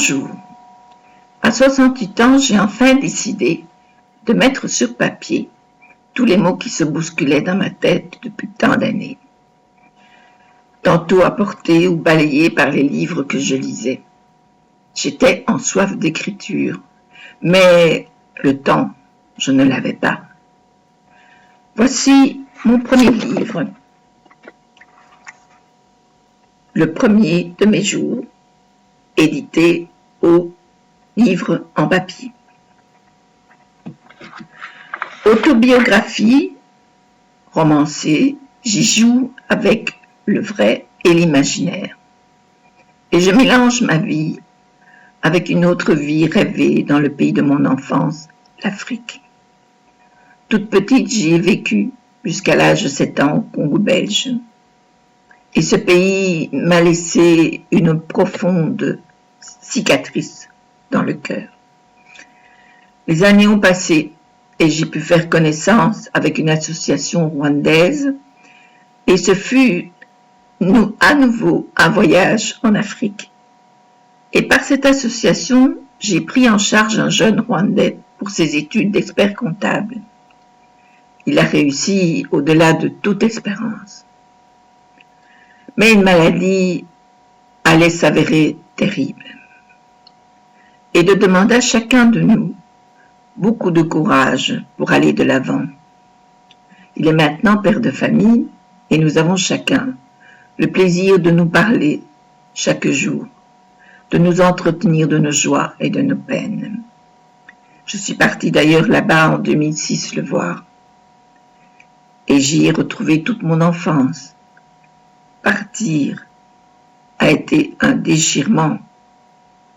Bonjour. À 68 ans, j'ai enfin décidé de mettre sur papier tous les mots qui se bousculaient dans ma tête depuis tant d'années. Tantôt apportés ou balayés par les livres que je lisais. J'étais en soif d'écriture, mais le temps, je ne l'avais pas. Voici mon premier livre, le premier de mes jours, édité au livre en papier. Autobiographie, romancée, j'y joue avec le vrai et l'imaginaire. Et je mélange ma vie avec une autre vie rêvée dans le pays de mon enfance, l'Afrique. Toute petite, j'y ai vécu jusqu'à l'âge de 7 ans au Congo belge. Et ce pays m'a laissé une profonde cicatrice dans le cœur. Les années ont passé et j'ai pu faire connaissance avec une association rwandaise et ce fut à nouveau un voyage en Afrique. Et par cette association, j'ai pris en charge un jeune Rwandais pour ses études d'expert comptable. Il a réussi au-delà de toute espérance. Mais une maladie allait s'avérer terrible. Et de demander à chacun de nous beaucoup de courage pour aller de l'avant. Il est maintenant père de famille et nous avons chacun le plaisir de nous parler chaque jour, de nous entretenir de nos joies et de nos peines. Je suis partie d'ailleurs là-bas en 2006 le voir et j'y ai retrouvé toute mon enfance. Partir a été un déchirement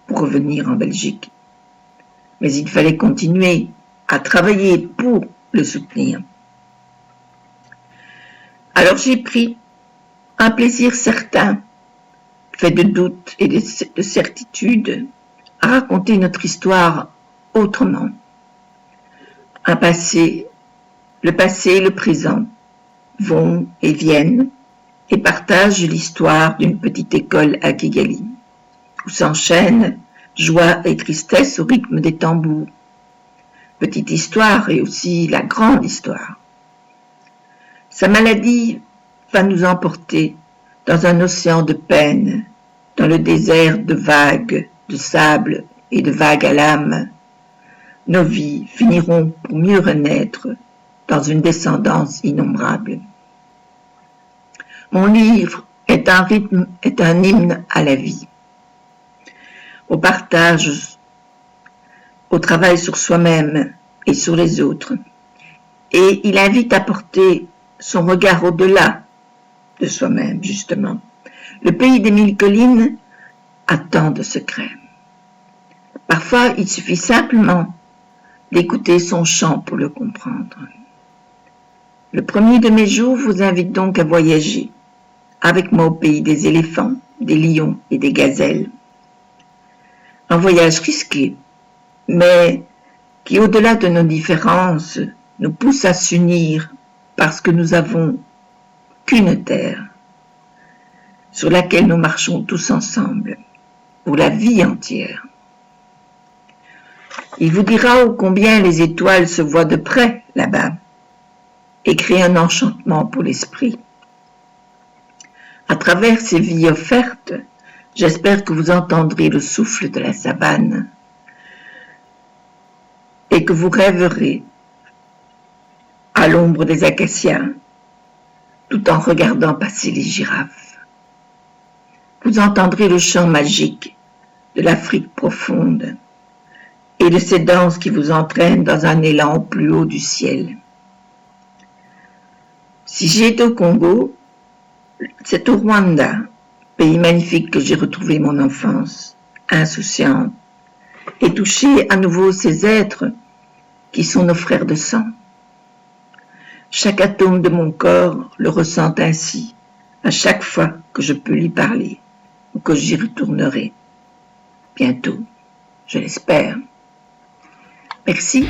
pour revenir en Belgique. Mais il fallait continuer à travailler pour le soutenir. Alors j'ai pris un plaisir certain, fait de doutes et de certitudes, à raconter notre histoire autrement. Le passé et le présent vont et viennent et partagent l'histoire d'une petite école à Kigali, où s'enchaînent joie et tristesse au rythme des tambours. Petite histoire et aussi la grande histoire. Sa maladie va nous emporter dans un océan de peine, dans le désert de vagues, de sable et de vagues à l'âme. Nos vies finiront pour mieux renaître dans une descendance innombrable. Mon livre est un hymne à la vie, au partage, au travail sur soi-même et sur les autres. Et il invite à porter son regard au-delà de soi-même, justement. Le pays des 1000 collines a tant de secrets. Parfois, il suffit simplement d'écouter son chant pour le comprendre. Le premier de mes jours vous invite donc à voyager avec moi au pays des éléphants, des lions et des gazelles. Un voyage risqué, mais qui, au-delà de nos différences, nous pousse à s'unir parce que nous avons qu'une terre sur laquelle nous marchons tous ensemble pour la vie entière. Il vous dira ô combien les étoiles se voient de près là-bas et créent un enchantement pour l'esprit. À travers ces vies offertes, j'espère que vous entendrez le souffle de la savane et que vous rêverez à l'ombre des acacias tout en regardant passer les girafes. Vous entendrez le chant magique de l'Afrique profonde et de ces danses qui vous entraînent dans un élan au plus haut du ciel. Si j'étais au Congo, c'est au Rwanda, pays magnifique que j'ai retrouvé mon enfance, insouciante, et touché à nouveau ces êtres qui sont nos frères de sang. Chaque atome de mon corps le ressent ainsi, à chaque fois que je peux lui parler, ou que j'y retournerai. Bientôt, je l'espère. Merci.